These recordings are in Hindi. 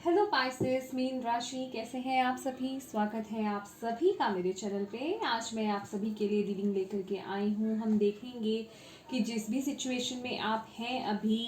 हेलो पाइसेस, मीन राशि, कैसे हैं आप सभी। स्वागत है आप सभी का मेरे चैनल पे। आज मैं आप सभी के लिए रीडिंग लेकर के आई हूँ। हम देखेंगे कि जिस भी सिचुएशन में आप हैं अभी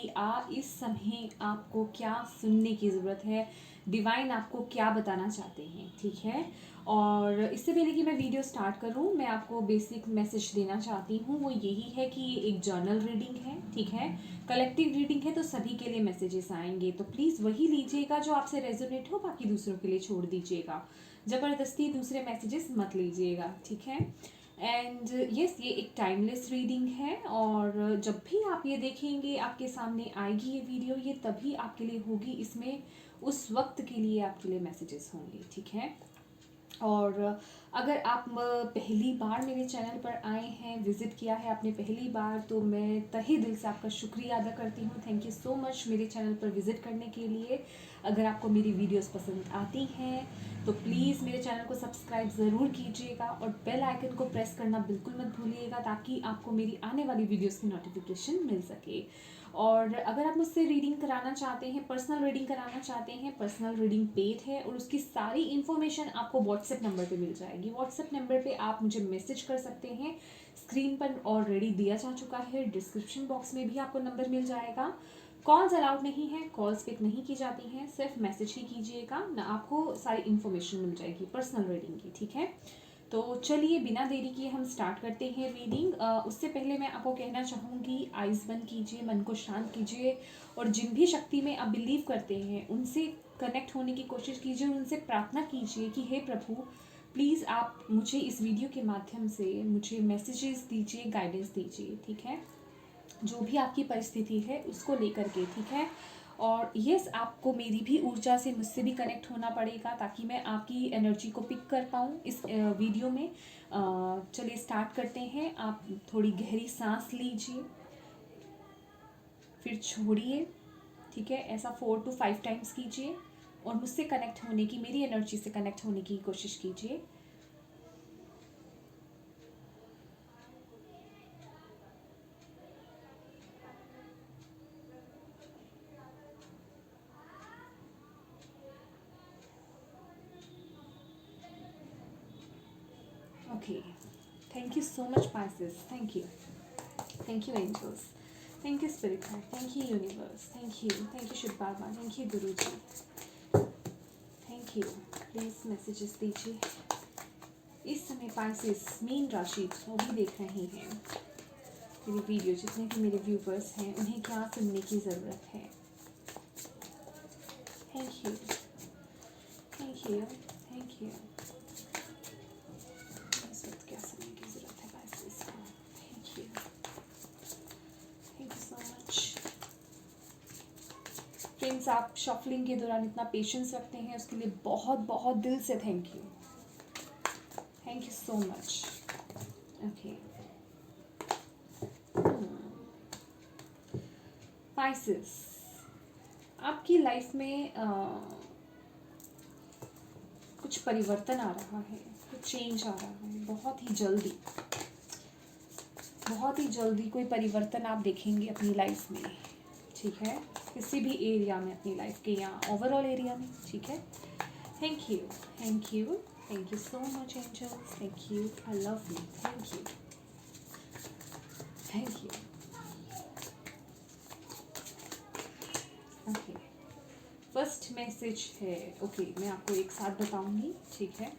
इस समय आपको क्या सुनने की ज़रूरत है, डिवाइन आपको क्या बताना चाहते हैं, ठीक है। और इससे पहले कि मैं वीडियो स्टार्ट करूं, मैं आपको बेसिक मैसेज देना चाहती हूं। वो यही है कि ये एक जर्नल रीडिंग है, ठीक है। कलेक्टिव रीडिंग है तो सभी के लिए मैसेजेस आएंगे, तो प्लीज़ वही लीजिएगा जो आपसे रेजोनेट हो, बाकी दूसरों के लिए छोड़ दीजिएगा। ज़बरदस्ती दूसरे मैसेजेस मत लीजिएगा, ठीक है। एंड यस, ये एक टाइमलेस रीडिंग है और जब भी आप ये देखेंगे आपके सामने आएगी ये वीडियो, ये तभी आपके लिए होगी। इसमें उस वक्त के लिए आपके लिए मैसेजेस होंगे, ठीक है। और अगर आप पहली बार मेरे चैनल पर आए हैं, विज़िट किया है आपने पहली बार, तो मैं तहे दिल से आपका शुक्रिया अदा करती हूँ। थैंक यू सो मच मेरे चैनल पर विज़िट करने के लिए। अगर आपको मेरी वीडियोस पसंद आती हैं तो प्लीज़ मेरे चैनल को सब्सक्राइब ज़रूर कीजिएगा और बेल आइकन को प्रेस करना बिल्कुल मत भूलिएगा, ताकि आपको मेरी आने वाली वीडियोस की नोटिफिकेशन मिल सके। और अगर आप मुझसे रीडिंग कराना चाहते हैं, पर्सनल रीडिंग कराना चाहते हैं, पर्सनल रीडिंग पेड है और उसकी सारी इन्फॉर्मेशन आपको व्हाट्सएप नंबर पे मिल जाएगी। व्हाट्सएप नंबर पे आप मुझे मैसेज कर सकते हैं, स्क्रीन पर ऑलरेडी दिया जा चुका है, डिस्क्रिप्शन बॉक्स में भी आपको नंबर मिल जाएगा। कॉल्स अलाउड नहीं है, कॉल्स पिक नहीं की जाती हैं, सिर्फ मैसेज ही कीजिएगा ना, आपको सारी इन्फॉर्मेशन मिल जाएगी पर्सनल रीडिंग की, ठीक है। तो चलिए बिना देरी किए हम स्टार्ट करते हैं रीडिंग। उससे पहले मैं आपको कहना चाहूँगी, आइज़ बंद कीजिए, मन को शांत कीजिए और जिन भी शक्ति में आप बिलीव करते हैं उनसे कनेक्ट होने की कोशिश कीजिए और उनसे प्रार्थना कीजिए कि हे प्रभु, प्लीज़ आप मुझे इस वीडियो के माध्यम से मुझे मैसेजेस दीजिए, गाइडेंस दीजिए, ठीक है। जो भी आपकी परिस्थिति है उसको लेकर के, ठीक है। और यस, आपको मेरी भी ऊर्जा से, मुझसे भी कनेक्ट होना पड़ेगा ताकि मैं आपकी एनर्जी को पिक कर पाऊँ इस वीडियो में। चलिए स्टार्ट करते हैं। आप थोड़ी गहरी सांस लीजिए, फिर छोड़िए, ठीक है। ऐसा 4 to 5 टाइम्स कीजिए और मुझसे कनेक्ट होने की, मेरी एनर्जी से कनेक्ट होने की कोशिश कीजिए। Okay, thank you so much Pisces, thank you, thank you angels, thank you spirit, thank you universe, thank you Shiv Baba, thank you Guru ji, thank you. Please messages दीजिए। इस समय पाइसेस मीन राशि वो भी देख रहे हैं मेरी वीडियो, जितने भी मेरे व्यूवर्स हैं उन्हें क्या सुनने की ज़रूरत है। Thank you, thank you, thank you. इस वक्त क्या सुनने की ज़रूरत है पाइसेस को। Thank you, thank you so much. Friends, आप शफलिंग के दौरान इतना पेशेंस रखते हैं उसके लिए बहुत बहुत दिल से thank you, thank you so much. Okay, Pisces, आपकी लाइफ में कुछ परिवर्तन आ रहा है, कुछ चेंज आ रहा है। बहुत ही जल्दी कोई परिवर्तन आप देखेंगे अपनी लाइफ में, ठीक है। किसी भी एरिया में अपनी लाइफ के, या ओवरऑल एरिया में, ठीक है। Thank you, thank you, thank you so much angels, thank you, I love you, thank you, thank you. Okay, first message है, ओके, मैं आपको एक साथ बताऊंगी, ठीक है।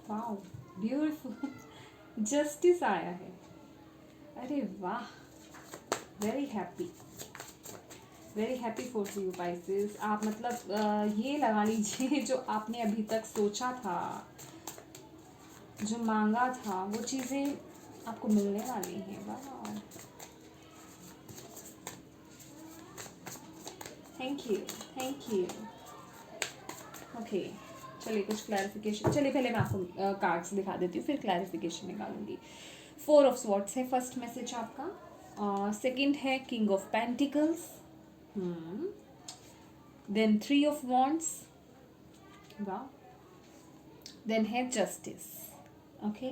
वाओ, ब्यूटीफुल, जस्टिस आया है। अरे वाह, very happy, very happy for you Pisces. आप मतलब ये लगा लीजिए, जो आपने अभी तक सोचा था, जो मांगा था, वो चीज़ें आपको मिलने वाली हैं। वाह, thank you, thank you. Okay, चलिए कुछ क्लैरिफिकेशन, चलिए पहले मैं आपको कार्ड्स दिखा देती हूँ, फिर क्लैरिफिकेशन निकालूंगी। 4 ऑफ स्वॉर्ड्स है फर्स्ट मैसेज आपका। सेकंड है king of pentacles, then three of wands, वाह, देन है जस्टिस। ओके,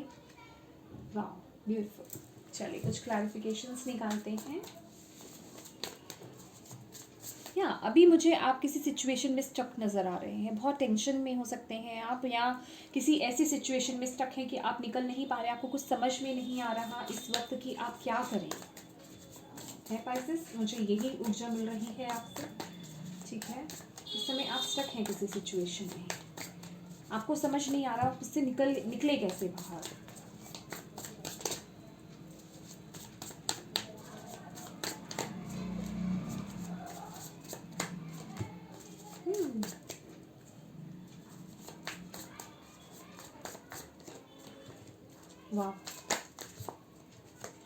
वाह, ब्यूटीफुल। चलिए कुछ क्लैरिफिकेशंस निकालते हैं। या अभी मुझे आप किसी सिचुएशन में स्टक नज़र आ रहे हैं, बहुत टेंशन में हो सकते हैं आप, या किसी ऐसी सिचुएशन में स्टक हैं कि आप निकल नहीं पा रहे, आपको कुछ समझ में नहीं आ रहा इस वक्त कि आप क्या करें। है पाइसेस, मुझे यही ऊर्जा मिल रही है आपसे। ठीक है, इस समय आप स्टक हैं किसी सिचुएशन में, आपको समझ नहीं आ रहा उससे निकले कैसे बाहर। वाह,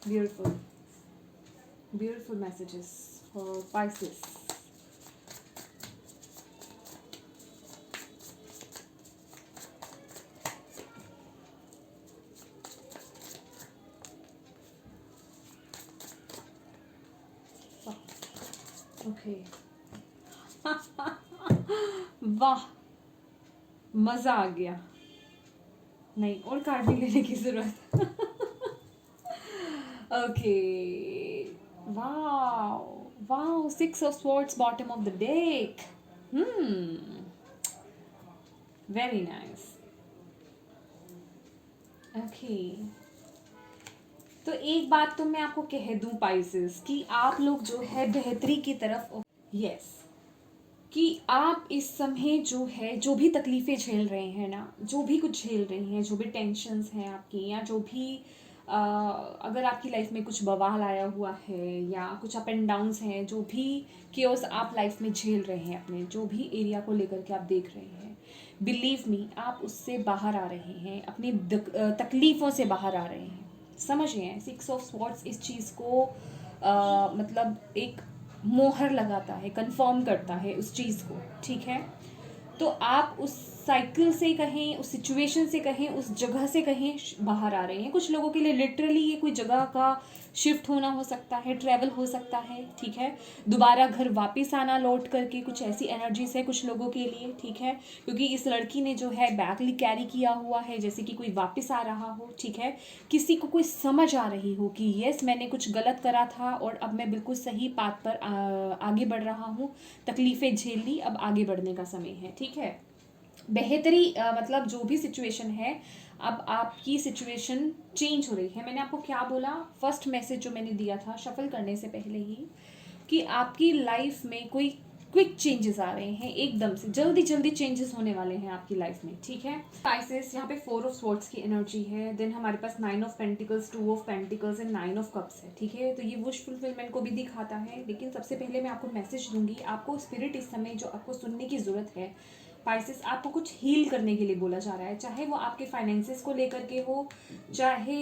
beautiful, beautiful messages for Pisces. Okay, वाह, मज़ा आ गया। नहीं, और कार्ड नहीं लेने की ज़रूरत। Okay, wow wow, six of swords bottom of the deck. Very nice. Okay, तो एक बात तो मैं आपको कह दूं पाइसेस कि आप लोग जो है बेहतरी की तरफ, यस, कि आप इस समय जो है जो भी तकलीफ़ें झेल रहे हैं ना, जो भी कुछ झेल रही हैं, जो भी टेंशन्स हैं आपकी, या जो भी अगर आपकी लाइफ में कुछ बवाल आया हुआ है या कुछ अप एंड डाउन्स हैं, जो भी केओस आप लाइफ में झेल रहे हैं, अपने जो भी एरिया को लेकर के आप देख रहे हैं, बिलीव मी आप उससे बाहर आ रहे हैं, अपनी तकलीफ़ों से बाहर आ रहे हैं। समझ गए हैं? सिक्स ऑफ स्वॉर्ड्स इस चीज़ को मतलब एक मोहर लगाता है, कंफर्म करता है उस चीज़ को। ठीक है, तो आप उस साइकिल से कहें, उस सिचुएशन से कहें, उस जगह से कहें बाहर आ रहे हैं। कुछ लोगों के लिए लिटरली ये कोई जगह का शिफ्ट होना हो सकता है, ट्रैवल हो सकता है। ठीक है, दोबारा घर वापस आना लौट करके, कुछ ऐसी एनर्जीज है कुछ लोगों के लिए। ठीक है, क्योंकि इस लड़की ने जो है बैग कैरी किया हुआ है, जैसे कि कोई वापस आ रहा हो। ठीक है, किसी को कोई समझ आ रही हो कि यस मैंने कुछ गलत करा था और अब मैं बिल्कुल सही पाथ पर आगे बढ़ रहा हूँ, तकलीफ़ें झेल ली, अब आगे बढ़ने का समय है। ठीक है, बेहतरी मतलब जो भी सिचुएशन है, अब आपकी सिचुएशन चेंज हो रही है। मैंने आपको क्या बोला, फर्स्ट मैसेज जो मैंने दिया था शफल करने से पहले ही, कि आपकी लाइफ में कोई क्विक चेंजेस आ रहे हैं, एकदम से जल्दी जल्दी चेंजेस होने वाले हैं आपकी लाइफ में। ठीक है, पाइसेस, यहाँ पे फोर ऑफ स्वॉर्ड्स की एनर्जी है, देन हमारे पास nine of pentacles, two of pentacles and nine of cups है। ठीक है, तो ये विश फुलफिलमेंट को भी दिखाता है, लेकिन सबसे पहले मैं आपको मैसेज दूंगी, आपको स्पिरिट इस समय जो आपको सुनने की ज़रूरत है पाइसेस, आपको कुछ हील करने के लिए बोला जा रहा है, चाहे वो आपके फाइनेंसेस को लेकर के हो, चाहे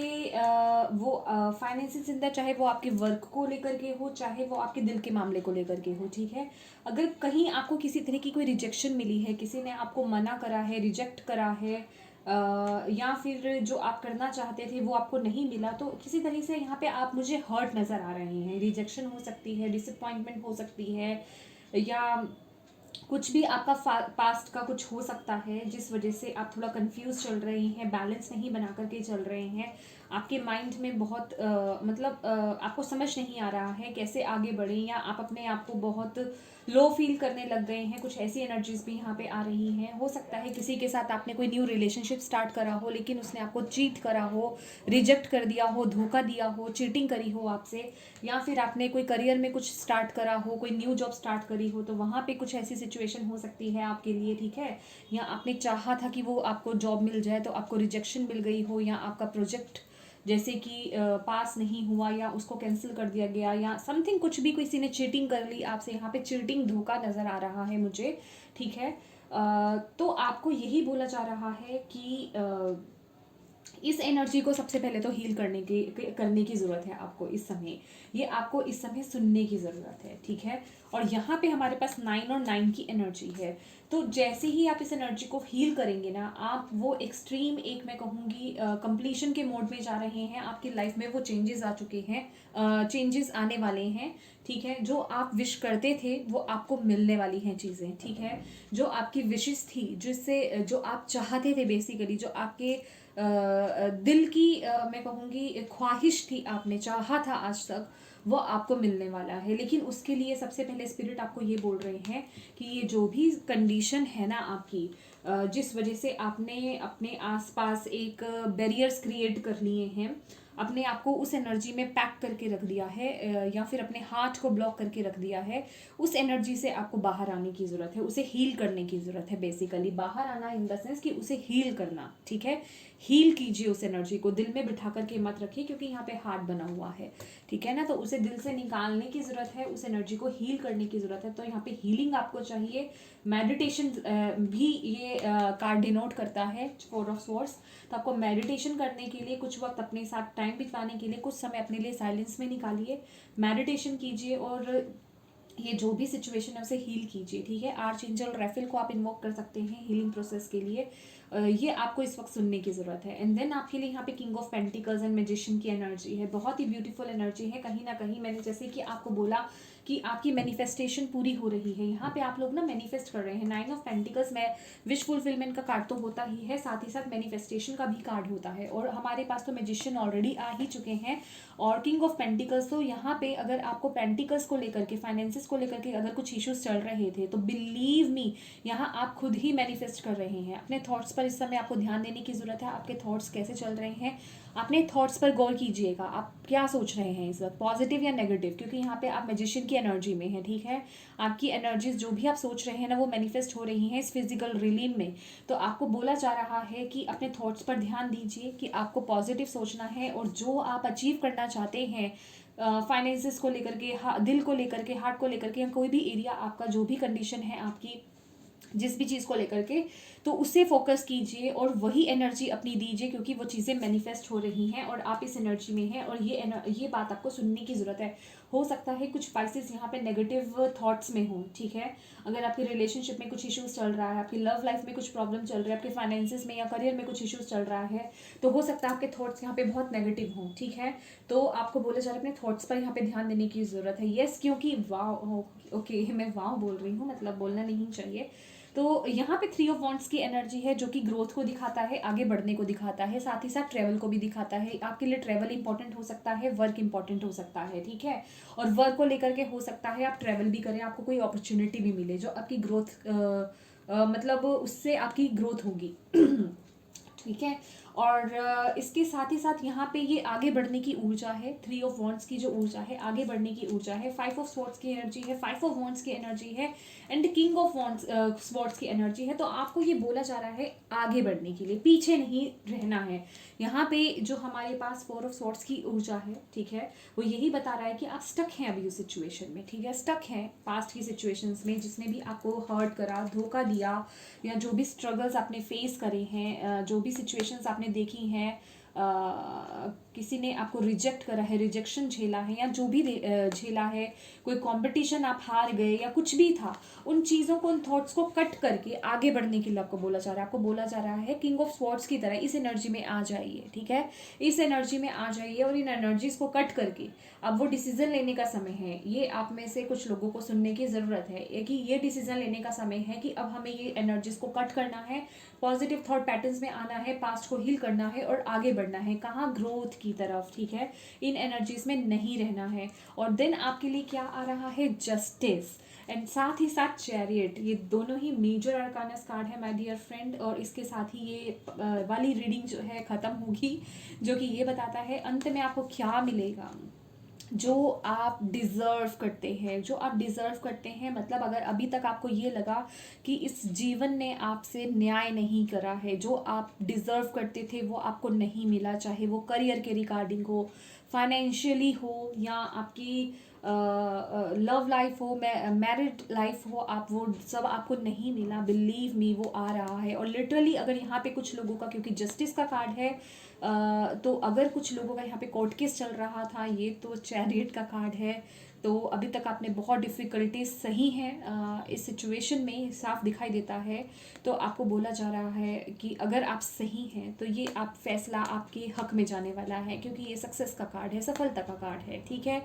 वो फाइनेंसेस इन द, चाहे वो आपके वर्क को लेकर के हो, चाहे वो आपके दिल के मामले को लेकर के हो। ठीक है, अगर कहीं आपको किसी तरह की कोई रिजेक्शन मिली है, किसी ने आपको मना करा है, रिजेक्ट करा है, या फिर जो आप करना चाहते थे वो आपको नहीं मिला, तो किसी तरह से यहाँ पे आप मुझे हर्ट नज़र आ रहे हैं। रिजेक्शन हो सकती है, डिसअपॉइंटमेंट हो सकती है, या कुछ भी आपका पास्ट का कुछ हो सकता है जिस वजह से आप थोड़ा कंफ्यूज चल रहे हैं, बैलेंस नहीं बना करके चल रहे हैं। आपके माइंड में बहुत मतलब आपको समझ नहीं आ रहा है कैसे आगे बढ़ें, या आप अपने आप को बहुत लो फील करने लग गए हैं। कुछ ऐसी एनर्जीज भी यहाँ पे आ रही हैं। हो सकता है किसी के साथ आपने कोई न्यू रिलेशनशिप स्टार्ट करा हो, लेकिन उसने आपको चीट करा हो, रिजेक्ट कर दिया हो, धोखा दिया हो, चीटिंग करी हो आपसे, या फिर आपने कोई करियर में कुछ स्टार्ट करा हो, कोई न्यू जॉब स्टार्ट करी हो, तो वहाँ पे कुछ ऐसी सिचुएशन हो सकती है आपके लिए। ठीक है, या आपने चाहा था कि वो आपको जॉब मिल जाए तो आपको रिजेक्शन मिल गई हो, या आपका प्रोजेक्ट जैसे कि पास नहीं हुआ या उसको कैंसिल कर दिया गया, या समथिंग कुछ भी किसी ने चीटिंग कर ली आपसे। यहाँ पे चीटिंग धोखा नज़र आ रहा है मुझे। ठीक है, तो आपको यही बोला जा रहा है कि इस एनर्जी को सबसे पहले तो हील करने की ज़रूरत है आपको इस समय। ये आपको इस समय सुनने की ज़रूरत है, ठीक है। और यहाँ पे हमारे पास 9 और 9 की एनर्जी है। तो जैसे ही आप इस एनर्जी को हील करेंगे ना, आप वो एक्सट्रीम, एक मैं कहूँगी कंप्लीशन के मोड में जा रहे हैं। आपकी लाइफ में वो चेंजेस आ चुके हैं, चेंजेस आने वाले हैं, ठीक है। जो आप विश करते थे वो आपको मिलने वाली हैं चीज़ें, ठीक है। जो आपकी विशेस थी, जिससे जो आप चाहते थे बेसिकली, जो आपके दिल की मैं कहूँगी ख्वाहिश थी, आपने चाहा था आज तक, वो आपको मिलने वाला है। लेकिन उसके लिए सबसे पहले स्पिरिट आपको ये बोल रहे हैं कि ये जो भी कंडीशन है ना आपकी, जिस वजह से आपने अपने आसपास एक बैरियर्स क्रिएट कर लिए हैं, अपने आप को उस एनर्जी में पैक करके रख दिया है, या फिर अपने हार्ट को ब्लॉक करके रख दिया है, उस एनर्जी से आपको बाहर आने की ज़रूरत है, उसे हील करने की ज़रूरत है। बेसिकली बाहर आना इन द सेंस कि उसे हील करना, ठीक है। हील कीजिए उस एनर्जी को, दिल में बिठा करके मत रखिए, क्योंकि यहाँ पे हार्ट बना हुआ है, ठीक है ना। तो उसे दिल से निकालने की ज़रूरत है, उस एनर्जी को हील करने की ज़रूरत है। तो यहाँ पे हीलिंग आपको चाहिए। मेडिटेशन भी ये कार्ड डिनोट करता है, 4 ऑफ स्वॉर्ड्स। तो आपको मेडिटेशन करने के लिए कुछ वक्त अपने साथ टाइम बिताने के लिए कुछ समय अपने लिए साइलेंस में निकालिए, मेडिटेशन कीजिए और ये जो भी सिचुएशन है उसे हील कीजिए, ठीक है। आर्च एंजल रैफेल को आप इन्वोक कर सकते हैं हीलिंग प्रोसेस के लिए। ये आपको इस वक्त सुनने की ज़रूरत है। एंड देन आपके लिए यहाँ पे king of pentacles and magician की एनर्जी है, बहुत ही ब्यूटीफुल एनर्जी है। कहीं ना कहीं मैंने जैसे कि आपको बोला कि आपकी मैनिफेस्टेशन पूरी हो रही है। यहाँ पे आप लोग ना मैनिफेस्ट कर रहे हैं। 9 ऑफ पेंटिकल्स में विश फुलफिलमेंट का कार्ड तो होता ही है, साथ ही साथ मैनिफेस्टेशन का भी कार्ड होता है। और हमारे पास तो मैजिशियन ऑलरेडी आ ही चुके हैं। और किंग ऑफ पेंटिकल्स, तो यहाँ पे अगर आपको पेंटिकल्स को लेकर के, फाइनेंसेस को लेकर के अगर कुछ इश्यूज चल रहे थे, तो बिलीव मी, यहाँ आप खुद ही मैनिफेस्ट कर रहे हैं। अपने थॉट्स पर इस समय आपको ध्यान देने की ज़रूरत है। आपके थॉट्स कैसे चल रहे हैं, अपने थॉट्स पर गौर कीजिएगा। आप क्या सोच रहे हैं इस वक्त, पॉजिटिव या नेगेटिव, क्योंकि यहाँ पे आप मैजिशियन की एनर्जी में हैं, ठीक है। आपकी एनर्जीज जो भी आप सोच रहे हैं ना, वो मैनिफेस्ट हो रही हैं इस फिजिकल रिलीम में। तो आपको बोला जा रहा है कि अपने थॉट्स पर ध्यान दीजिए, कि आपको पॉजिटिव सोचना है। और जो आप अचीव करना चाहते हैं, फाइनेंसेस को लेकर के, दिल को लेकर के, हार्ट को लेकर के, या कोई भी एरिया आपका, जो भी कंडीशन है आपकी, जिस भी चीज़ को लेकर के, तो उससे फोकस कीजिए और वही एनर्जी अपनी दीजिए, क्योंकि वो चीज़ें मैनिफेस्ट हो रही हैं और आप इस एनर्जी में हैं। और ये बात आपको सुनने की ज़रूरत है। हो सकता है कुछ स्पाइसेस यहाँ पे नेगेटिव थॉट्स में हो, ठीक है। अगर आपके रिलेशनशिप में कुछ इश्यूज चल रहा है, आपकी लव लाइफ में कुछ प्रॉब्लम चल रहा है, आपके फाइनेंसेस में या करियर में कुछ इश्यूज चल रहा है, तो हो सकता है आपके थॉट्स यहाँ पे बहुत नेगेटिव हों, ठीक है। तो आपको बोला जा रहा है अपने थॉट्स पर यहाँ पे ध्यान देने की ज़रूरत है। यस, क्योंकि वाह, ओके, मैं वाह बोल रही हूँ, मतलब बोलना नहीं चाहिए। तो यहाँ पे 3 ऑफ वॉन्ड्स की एनर्जी है, जो कि ग्रोथ को दिखाता है, आगे बढ़ने को दिखाता है, साथ ही साथ ट्रैवल को भी दिखाता है। आपके लिए ट्रैवल इंपॉर्टेंट हो सकता है, वर्क इंपॉर्टेंट हो सकता है, ठीक है। और वर्क को लेकर के हो सकता है आप ट्रैवल भी करें, आपको कोई अपॉर्चुनिटी भी मिले जो आपकी ग्रोथ, मतलब उससे आपकी ग्रोथ होगी ठीक है। और इसके साथ ही साथ यहाँ पे ये आगे बढ़ने की ऊर्जा है। 3 ऑफ वॉन्ड्स की जो ऊर्जा है, आगे बढ़ने की ऊर्जा है। 5 ऑफ स्वॉर्ड्स की एनर्जी है, 5 ऑफ वॉन्ड्स की एनर्जी है, and king of wands swords की एनर्जी है। तो आपको ये बोला जा रहा है आगे बढ़ने के लिए, पीछे नहीं रहना है। यहाँ पे जो हमारे पास 4 ऑफ स्वॉर्ड्स की ऊर्जा है, ठीक है, वो यही बता रहा है कि आप स्टक हैं अभी उस सिचुएशन में, ठीक है। स्टक हैं पास्ट की सिचुएशंस में, जिसने भी आपको हर्ट करा, धोखा दिया, या जो भी स्ट्रगल्स आपने फेस करे हैं, जो भी सिचुएशंस आपने देखी हैं, किसी ने आपको रिजेक्ट करा है, रिजेक्शन झेला है, या जो भी झेला है, कोई कंपटीशन आप हार गए या कुछ भी था, उन चीज़ों को, उन थॉट्स को कट करके आगे बढ़ने के लिए आपको बोला जा रहा है। आपको बोला जा रहा है किंग ऑफ स्वॉर्ड्स की तरह इस एनर्जी में आ जाइए, ठीक है। इस एनर्जी में आ जाइए और इन एनर्जीज को कट करके अब वो डिसीजन लेने का समय है। ये आप में से कुछ लोगों को सुनने की ज़रूरत है कि ये डिसीजन लेने का समय है कि अब हमें ये एनर्जीज को कट करना है, पॉजिटिव थॉट पैटर्न्स में आना है, पास्ट को हील करना है और आगे बढ़ना है। कहाँ, ग्रोथ की तरफ, ठीक है। इन एनर्जीज में नहीं रहना है। और देन आपके लिए क्या आ रहा है, जस्टिस, एंड साथ ही साथ चैरियट। ये दोनों ही मेजर अरकानस कार्ड है माय डियर फ्रेंड। और इसके साथ ही ये वाली रीडिंग जो है ख़त्म होगी, जो कि ये बताता है अंत में आपको क्या मिलेगा, जो आप डिज़र्व करते हैं, जो आप डिज़र्व करते हैं। मतलब अगर अभी तक आपको ये लगा कि इस जीवन ने आपसे न्याय नहीं करा है, जो आप डिज़र्व करते थे वो आपको नहीं मिला, चाहे वो करियर के रिगार्डिंग हो, फाइनेंशियली हो, या आपकी लव लाइफ हो, मैरिड लाइफ हो, आप वो सब आपको नहीं मिला, बिलीव मी वो आ रहा है। और लिटरली अगर यहाँ पे कुछ लोगों का, क्योंकि जस्टिस का कार्ड है, तो अगर कुछ लोगों का यहाँ पे कोर्ट केस चल रहा था, ये तो चैरियट का कार्ड है, तो अभी तक आपने बहुत डिफ़िकल्टीज सही हैं इस सिचुएशन में, साफ दिखाई देता है। तो आपको बोला जा रहा है कि अगर आप सही हैं तो ये आप फैसला आपके हक में जाने वाला है, क्योंकि ये सक्सेस का कार्ड है, सफलता का कार्ड है, ठीक है।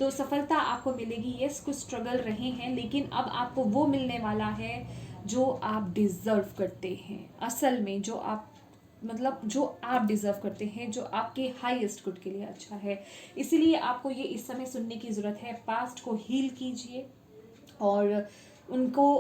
तो सफलता आपको मिलेगी। यस, कुछ स्ट्रगल रहे हैं, लेकिन अब आपको वो मिलने वाला है जो आप डिज़र्व करते हैं, असल में जो आप, मतलब जो आप डिज़र्व करते हैं, जो आपके हाईएस्ट गुड के लिए अच्छा है। इसीलिए आपको ये इस समय सुनने की ज़रूरत है। पास्ट को हील कीजिए और उनको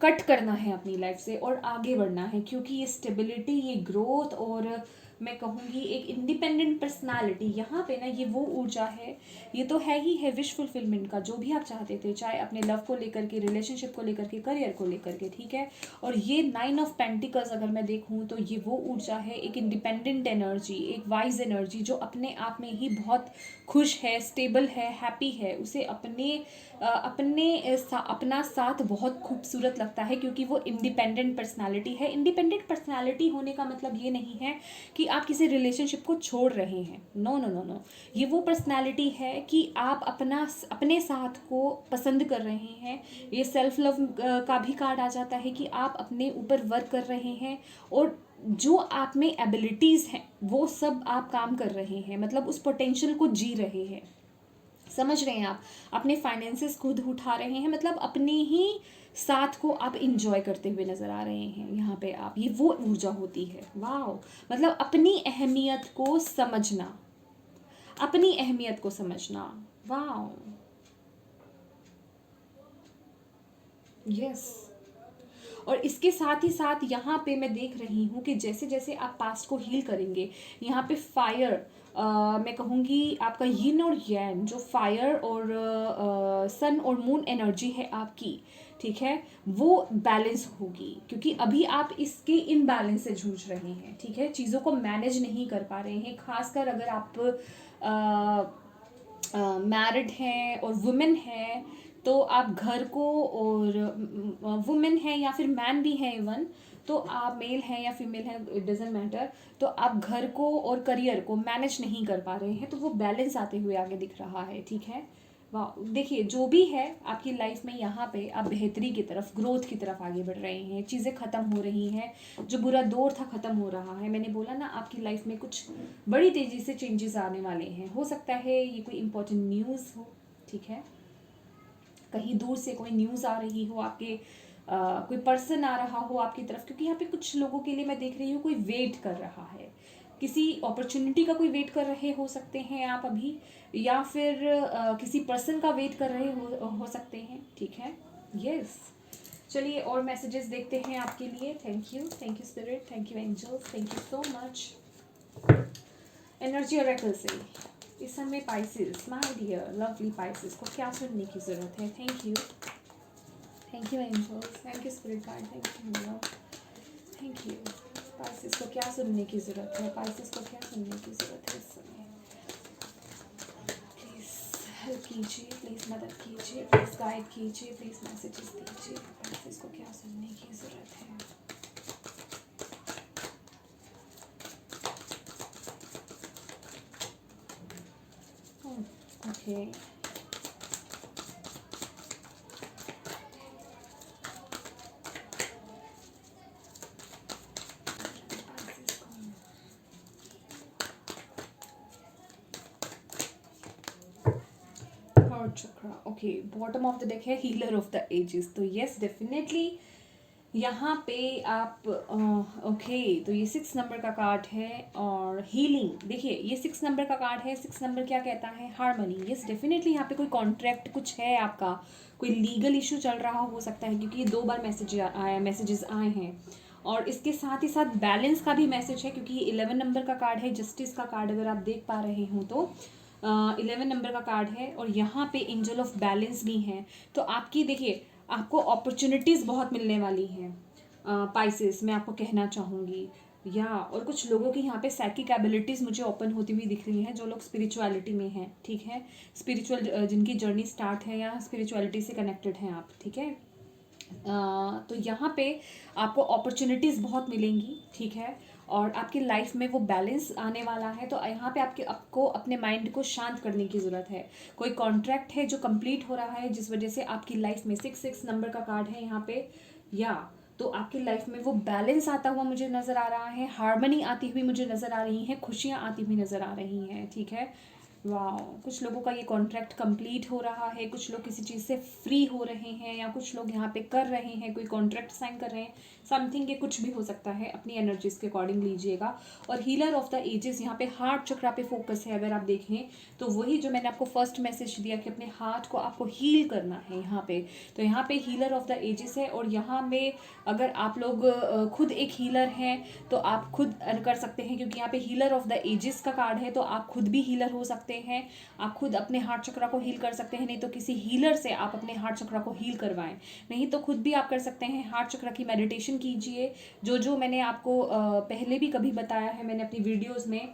कट करना है अपनी लाइफ से और आगे बढ़ना है, क्योंकि ये स्टेबिलिटी, ये ग्रोथ और मैं कहूँगी एक इंडिपेंडेंट पर्सनालिटी, यहाँ पे ना ये वो ऊर्जा है, ये तो है ही है विश फुलफिलमेंट का, जो भी आप चाहते थे, चाहे अपने लव को लेकर के, रिलेशनशिप को लेकर के, करियर को लेकर के, ठीक है। और ये 9 ऑफ पेंटिकल्स अगर मैं देखूँ तो ये वो ऊर्जा है, एक इंडिपेंडेंट एनर्जी, एक वाइज एनर्जी, जो अपने आप में ही बहुत खुश है, स्टेबल है, हैप्पी है, उसे अपना साथ बहुत खूबसूरत लगता है, क्योंकि वो इंडिपेंडेंट पर्सनालिटी है। इंडिपेंडेंट पर्सनालिटी होने का मतलब ये नहीं है कि आप किसी रिलेशनशिप को छोड़ रहे हैं, नो नो नो नो। ये वो पर्सनालिटी है कि आप अपने साथ को पसंद कर रहे हैं। ये सेल्फ लव का भी कार्ड आ जाता है कि आप अपने ऊपर वर्क कर रहे हैं और जो आप में एबिलिटीज़ हैं वो सब आप काम कर रहे हैं, मतलब उस पोटेंशियल को जी रहे हैं, समझ रहे हैं आप। अपने फाइनेंसेस खुद उठा रहे हैं, मतलब अपने ही साथ को आप इंजॉय करते हुए नज़र आ रहे हैं यहाँ पे आप। ये वो ऊर्जा होती है, वाह, मतलब अपनी अहमियत को समझना, अपनी अहमियत को समझना, वाह, यस। और इसके साथ ही साथ यहाँ पे मैं देख रही हूँ कि जैसे जैसे आप पास्ट को हील करेंगे, यहाँ पे फायर, मैं कहूँगी आपका यिन और यैन, जो फायर और सन और मून एनर्जी है आपकी, ठीक है, वो बैलेंस होगी, क्योंकि अभी आप इसके इनबैलेंस से जूझ रहे हैं, ठीक है, चीज़ों को मैनेज नहीं कर पा रहे हैं। खासकर अगर आप मैरिड हैं और वुमेन हैं, तो आप घर को, और वुमेन है या फिर मैन भी है इवन, तो आप मेल हैं या फीमेल हैं, इट डजेंट मैटर, तो आप घर को और करियर को मैनेज नहीं कर पा रहे हैं, तो वो बैलेंस आते हुए आगे दिख रहा है, ठीक है। वाह, देखिए जो भी है आपकी लाइफ में, यहाँ पे आप बेहतरी की तरफ, ग्रोथ की तरफ आगे बढ़ रहे हैं, चीज़ें ख़त्म हो रही हैं, जो बुरा दौर था ख़त्म हो रहा है। मैंने बोला ना, आपकी लाइफ में कुछ बड़ी तेज़ी से चेंजेस आने वाले हैं। हो सकता है ये कोई इंपॉर्टेंट न्यूज़ हो, ठीक है, कहीं दूर से कोई न्यूज़ आ रही हो आपके, कोई पर्सन आ रहा हो आपकी तरफ, क्योंकि यहाँ पे कुछ लोगों के लिए मैं देख रही हूँ कोई वेट कर रहा है, किसी अपॉर्चुनिटी का कोई वेट कर रहे हो सकते हैं आप अभी, या फिर किसी पर्सन का वेट कर रहे हो सकते हैं, ठीक है, यस। चलिए और मैसेजेस देखते हैं आपके लिए। Thank you spirit, thank you angels, thank you so much. Energy oracle से इस समय Pisces, my dear lovely Pisces को क्या सुनने की ज़रूरत है? Thank you angels, thank you spirit guide, thank you, thank you. Pisces को क्या सुनने की ज़रूरत है? पाइसेस को क्या सुनने की ज़रूरत है इस समय? प्लीज़ हेल्प कीजिए, प्लीज़ मदद कीजिए, प्लीज़ गाइड कीजिए, प्लीज़ मैसेजेस दीजिए। पाइसेस को क्या सुनने की ज़रूरत है? Okay, chakra, okay, bottom of the deck है हीलर ऑफ द एजेस, तो यस डेफिनेटली यहाँ पे आप ओके, तो ये 6 नंबर का कार्ड है और हीलिंग। देखिए ये 6 नंबर का कार्ड है, 6 नंबर क्या कहता है? हार्मनी। यस डेफिनेटली यहाँ पे कोई कॉन्ट्रैक्ट कुछ है आपका, कोई लीगल इशू चल रहा हो सकता है, क्योंकि ये 2 बार मैसेजेस आए हैं। और इसके साथ ही साथ बैलेंस का भी मैसेज है, क्योंकि ये 11 नंबर का कार्ड है, जस्टिस का कार्ड अगर आप देख पा रहे हो तो 11 नंबर का कार्ड है, और यहाँ पे एंजल ऑफ बैलेंस भी है। तो आपकी देखिए, आपको अपॉर्चुनिटीज़ बहुत मिलने वाली हैं पाइसेस, मैं आपको कहना चाहूँगी। या और कुछ लोगों की यहाँ पे साइकिक एबिलिटीज़ मुझे ओपन होती हुई दिख रही हैं, जो लोग स्पिरिचुअलिटी में हैं, ठीक है, स्पिरिचुअल जिनकी जर्नी स्टार्ट है या स्पिरिचुअलिटी से कनेक्टेड हैं आप, ठीक है। तो यहाँ पे आपको अपॉर्चुनिटीज़ बहुत मिलेंगी, ठीक है, और आपकी लाइफ में वो बैलेंस आने वाला है। तो यहाँ पे आपको अपने माइंड को शांत करने की ज़रूरत है। कोई कॉन्ट्रैक्ट है जो कंप्लीट हो रहा है, जिस वजह से आपकी लाइफ में 6 नंबर का कार्ड है यहाँ पे, या तो आपकी लाइफ में वो बैलेंस आता हुआ मुझे नज़र आ रहा है, हार्मनी आती हुई मुझे नज़र आ रही है, खुशियाँ आती हुई नज़र आ रही हैं, ठीक है। वाह, कुछ लोगों का ये कॉन्ट्रैक्ट कंप्लीट हो रहा है, कुछ लोग किसी चीज़ से फ्री हो रहे हैं, या कुछ लोग यहाँ पे कर रहे हैं, कोई कॉन्ट्रैक्ट साइन कर रहे हैं, समथिंग, ये कुछ भी हो सकता है, अपनी एनर्जीज के अकॉर्डिंग लीजिएगा। और हीलर ऑफ द एजेस यहाँ पे हार्ट चक्रा पे फोकस है। अगर आप देखें तो वही जो मैंने आपको फर्स्ट मैसेज दिया कि अपने हार्ट को आपको हील करना है यहाँ पे, तो यहाँ पे हीलर ऑफ द एजेस है। और यहाँ में अगर आप लोग खुद एक हीलर हैं तो आप खुद कर सकते हैं, क्योंकि यहाँ पे हीलर ऑफ द एजेस का कार्ड है, तो आप खुद भी हीलर हो सकते हैं। आप खुद अपने हार्ट चक्रा को हील कर सकते हैं, नहीं तो किसी हीलर से आप अपने हार्ट चक्रा को हील करवाएं, नहीं तो खुद भी आप कर सकते हैं। हार्ट चक्रा की मेडिटेशन कीजिए, जो मैंने आपको पहले भी कभी बताया है मैंने अपनी वीडियोस में,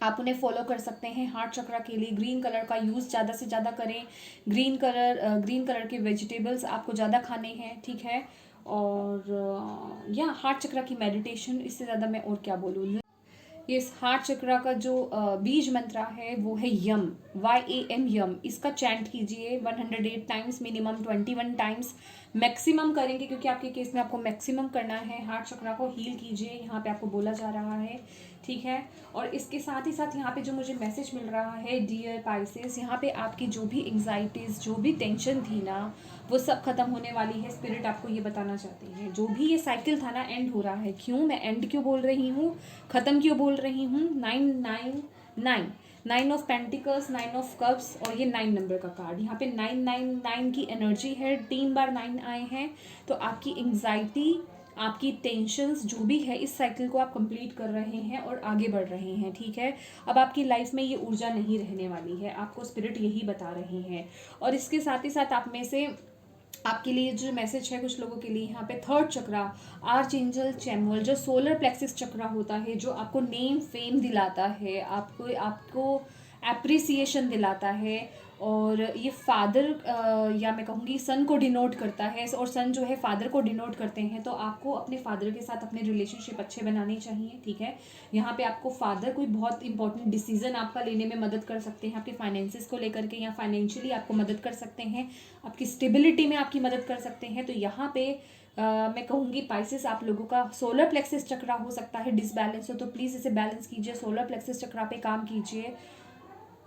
आप उन्हें फॉलो कर सकते हैं। हार्ट चक्रा के लिए ग्रीन कलर का यूज़ ज़्यादा से ज़्यादा करें, ग्रीन कलर के वेजिटेबल्स आपको ज़्यादा खाने हैं, ठीक है। और या हार्ट चक्रा की मेडिटेशन, इससे ज़्यादा मैं और क्या बोलूँ। ये हार्ट चक्रा का जो बीज मंत्र है वो है यम, YAM, यम। इसका चैंट कीजिए 108 टाइम्स, मिनिमम 21 टाइम्स, मैक्सिमम करेंगे क्योंकि आपके केस में आपको मैक्सिमम करना है। हार्ट चक्रा को हील कीजिए, यहाँ पे आपको बोला जा रहा है, ठीक है। और इसके साथ ही साथ यहाँ पे जो मुझे मैसेज मिल रहा है, डियर पाइसेस, यहाँ पे आपकी जो भी एंग्जाइटीज़, जो भी टेंशन थी ना, वो सब खत्म होने वाली है। स्पिरिट आपको ये बताना चाहती है, जो भी ये साइकिल था ना, एंड हो रहा है। क्यों मैं एंड क्यों बोल रही हूँ, ख़त्म क्यों बोल रही हूँ? 999, 9 ऑफ पेंटिकल्स, 9 ऑफ कप्स, और ये 9 नंबर का कार्ड, यहाँ पे 999 की एनर्जी है। 3 बार 9 आए हैं, तो आपकी एंग्जाइटी, आपकी टेंशन्स जो भी है, इस साइकिल को आप कंप्लीट कर रहे हैं और आगे बढ़ रहे हैं, ठीक है। अब आपकी लाइफ में ये ऊर्जा नहीं रहने वाली है, आपको स्पिरिट यही बता रहे हैं। और इसके साथ ही साथ आप में से आपके लिए जो मैसेज है कुछ लोगों के लिए, यहाँ पे थर्ड चक्रा, आर्च एंजल चैमुअल, जो सोलर प्लेक्सिस चक्रा होता है, जो आपको नेम फेम दिलाता है, आपको एप्रिसिएशन दिलाता है, और ये फादर या मैं कहूँगी सन को डिनोट करता है, और सन जो है फादर को डिनोट करते हैं। तो आपको अपने फादर के साथ अपने रिलेशनशिप अच्छे बनाने चाहिए, ठीक है। यहाँ पे आपको फादर कोई बहुत इंपॉर्टेंट डिसीजन आपका लेने में मदद कर सकते हैं, आपके फाइनेंसिस को लेकर के, या फाइनेंशियली आपको मदद कर सकते हैं, आपकी स्टेबिलिटी में आपकी मदद कर सकते हैं। तो यहाँ पे मैं कहूँगी पाइसेस, आप लोगों का सोलर प्लेक्सिस चक्रा हो सकता है डिसबैलेंस हो, तो प्लीज़ इसे बैलेंस कीजिए, सोलर प्लेक्सिस चक्रा पे काम कीजिए।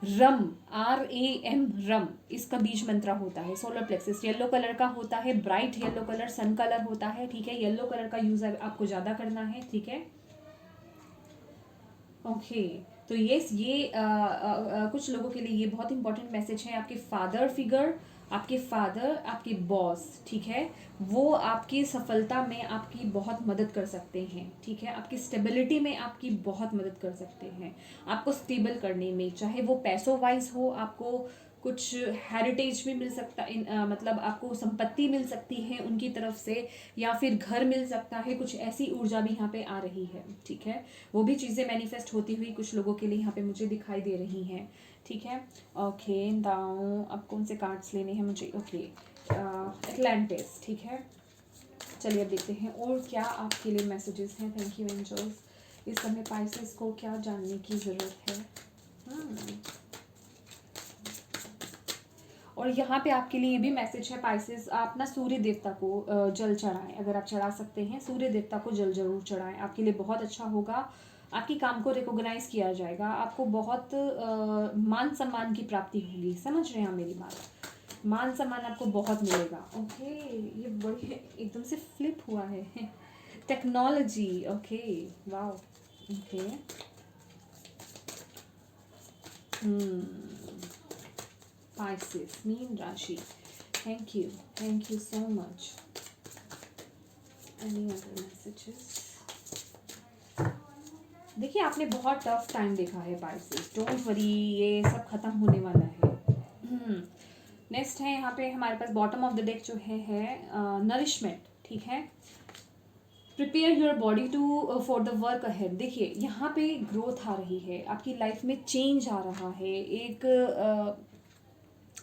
रम, RAM, रम, इसका बीज मंत्र होता है। सोलर प्लेक्सिस येलो कलर का होता है, ब्राइट येलो कलर, सन कलर होता है, ठीक है। येलो कलर का यूज आपको ज़्यादा करना है, ठीक है। ओके, तो ये कुछ लोगों के लिए ये बहुत इंपॉर्टेंट मैसेज है। आपके फादर फिगर, आपके फादर, आपके बॉस, ठीक है, वो आपकी सफलता में आपकी बहुत मदद कर सकते हैं, ठीक है। आपकी स्टेबिलिटी में आपकी बहुत मदद कर सकते हैं, आपको स्टेबल करने में, चाहे वो पैसों वाइज हो, आपको कुछ हेरिटेज भी मिल सकता मतलब आपको संपत्ति मिल सकती है उनकी तरफ से, या फिर घर मिल सकता है, कुछ ऐसी ऊर्जा भी यहाँ पे आ रही है, ठीक है। वो भी चीज़ें मैनिफेस्ट होती हुई कुछ लोगों के लिए यहाँ पे मुझे दिखाई दे रही हैं, ठीक है। ओके, दाओ अब कौन से कार्ड्स लेने हैं मुझे? ओके, एटलांटिस, ठीक है। चलिए अब देखते हैं और क्या आपके लिए मैसेजेस हैं। Thank you angels. इस समय पाइसेस को क्या जानने की ज़रूरत है? और यहाँ पे आपके लिए ये भी मैसेज है पाइसेस, आप ना सूर्य देवता को जल चढ़ाएं, अगर आप चढ़ा सकते हैं सूर्य देवता को जल जरूर चढ़ाएं, आपके लिए बहुत अच्छा होगा। आपकी काम को रिकॉग्नाइज किया जाएगा, आपको बहुत मान सम्मान की प्राप्ति होगी। समझ रहे हैं मेरी बात? मान सम्मान आपको बहुत मिलेगा। ओके, ये बड़ी एकदम से फ्लिप हुआ है technology. Okay, wow. Okay, Pisces, मीन राशि, thank you so much. Any other messages? देखिए, आपने बहुत टफ टाइम देखा है पाइसेस, डोंट वरी, ये सब खत्म होने वाला है। नेक्स्ट है यहाँ पे हमारे पास बॉटम ऑफ द डेक जो है नरिशमेंट, ठीक है। Prepare your body to for the work ahead. देखिए यहाँ पे ग्रोथ आ रही है, आपकी लाइफ में चेंज आ रहा है, एक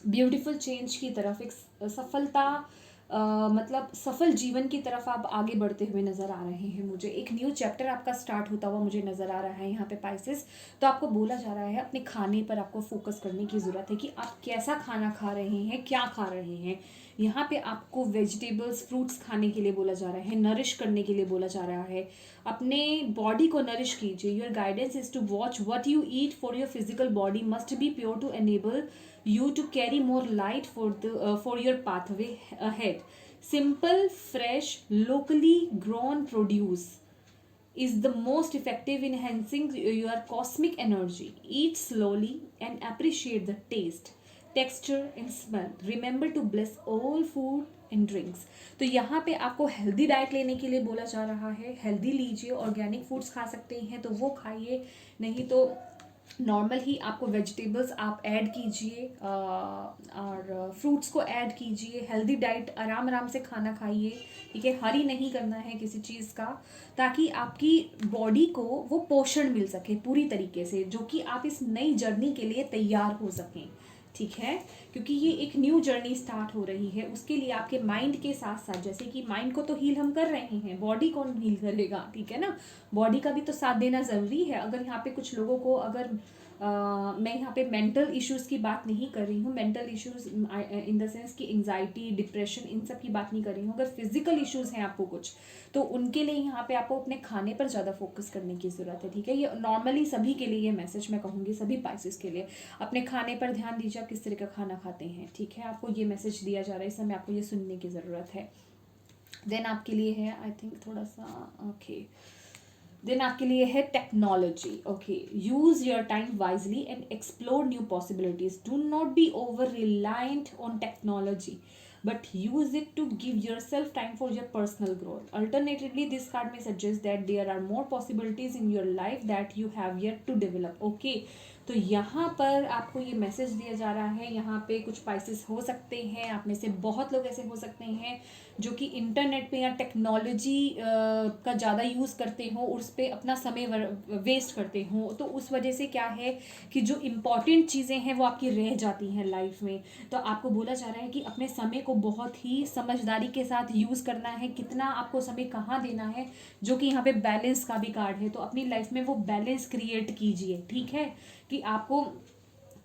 ब्यूटीफुल चेंज की तरफ, एक सफलता मतलब सफल जीवन की तरफ आप आगे बढ़ते हुए नज़र आ रहे हैं। मुझे एक न्यू चैप्टर आपका स्टार्ट होता हुआ मुझे नज़र आ रहा है यहाँ पे पाइसेस। तो आपको बोला जा रहा है अपने खाने पर आपको फोकस करने की ज़रूरत है कि आप कैसा खाना खा रहे हैं, क्या खा रहे हैं। यहाँ पे आपको वेजिटेबल्स, फ्रूट्स खाने के लिए बोला जा रहा है, नरिश करने के लिए बोला जा रहा है। अपने बॉडी को नरिश कीजिए। Your guidance is to watch what you eat for your physical body must be pure to enable you to carry more light for your pathway ahead. Simple, fresh, locally grown produce is the most effective in enhancing your cosmic energy. Eat slowly and appreciate the taste, texture and smell. Remember to bless all food and drinks. तो यहाँ पे आपको हेल्दी डाइट लेने के लिए बोला जा रहा है। हेल्दी लीजिए, ऑर्गेनिक फूड्स खा सकते हैं तो वो खाइए, नहीं तो नॉर्मल ही आपको वेजिटेबल्स आप ऐड कीजिए और फ्रूट्स को ऐड कीजिए। हेल्दी डाइट आराम आराम से खाना खाइए, ठीक है। हरी नहीं करना है किसी चीज़ का, ताकि आपकी बॉडी को वो पोषण मिल सके पूरी तरीके से, जो कि आप इस नई जर्नी के लिए तैयार हो सकें, ठीक है। क्योंकि ये एक न्यू जर्नी स्टार्ट हो रही है, उसके लिए आपके माइंड के साथ साथ, जैसे कि माइंड को तो हील हम कर रहे हैं, बॉडी कौन हील करेगा, ठीक है ना। बॉडी का भी तो साथ देना ज़रूरी है। अगर यहाँ पे कुछ लोगों को अगर मैं यहाँ पे मेंटल इश्यूज़ की बात नहीं कर रही हूँ, mental issues in the sense कि एंजाइटी, डिप्रेशन, इन सब की बात नहीं कर रही हूँ। अगर फिजिकल इश्यूज़ हैं आपको कुछ, तो उनके लिए यहाँ पे आपको अपने खाने पर ज़्यादा फोकस करने की ज़रूरत है, ठीक है। ये नॉर्मली सभी के लिए ये मैसेज मैं कहूँगी, सभी पाइसेस के लिए अपने खाने पर ध्यान दीजिए, आप किस तरह का खाना खाते हैं, ठीक है। आपको ये मैसेज दिया जा रहा है, इस समय आपको ये सुनने की ज़रूरत है। देन आपके लिए है, आई थिंक थोड़ा सा ओके, देन आपके लिए है technology. Okay, use your time wisely and explore new possibilities. Do not be over reliant on technology, but use it to give yourself time for your personal growth. Alternatively, this card may suggest that there are more possibilities in your life that you have yet to develop. Okay, तो यहाँ पर आपको ये मैसेज दिया जा रहा है। यहाँ पे कुछ पाइसेस हो सकते हैं, आप में से बहुत लोग ऐसे हो सकते हैं जो कि इंटरनेट पे या टेक्नोलॉजी का ज़्यादा यूज़ करते हो, उस पर अपना समय वेस्ट करते हो। तो उस वजह से क्या है कि जो इम्पॉर्टेंट चीज़ें हैं वो आपकी रह जाती हैं लाइफ में। तो आपको बोला जा रहा है कि अपने समय को बहुत ही समझदारी के साथ यूज़ करना है, कितना आपको समय कहाँ देना है, जो कि यहाँ पे बैलेंस का भी कार्ड है। तो अपनी लाइफ में वो बैलेंस क्रिएट कीजिए, ठीक है, कि आपको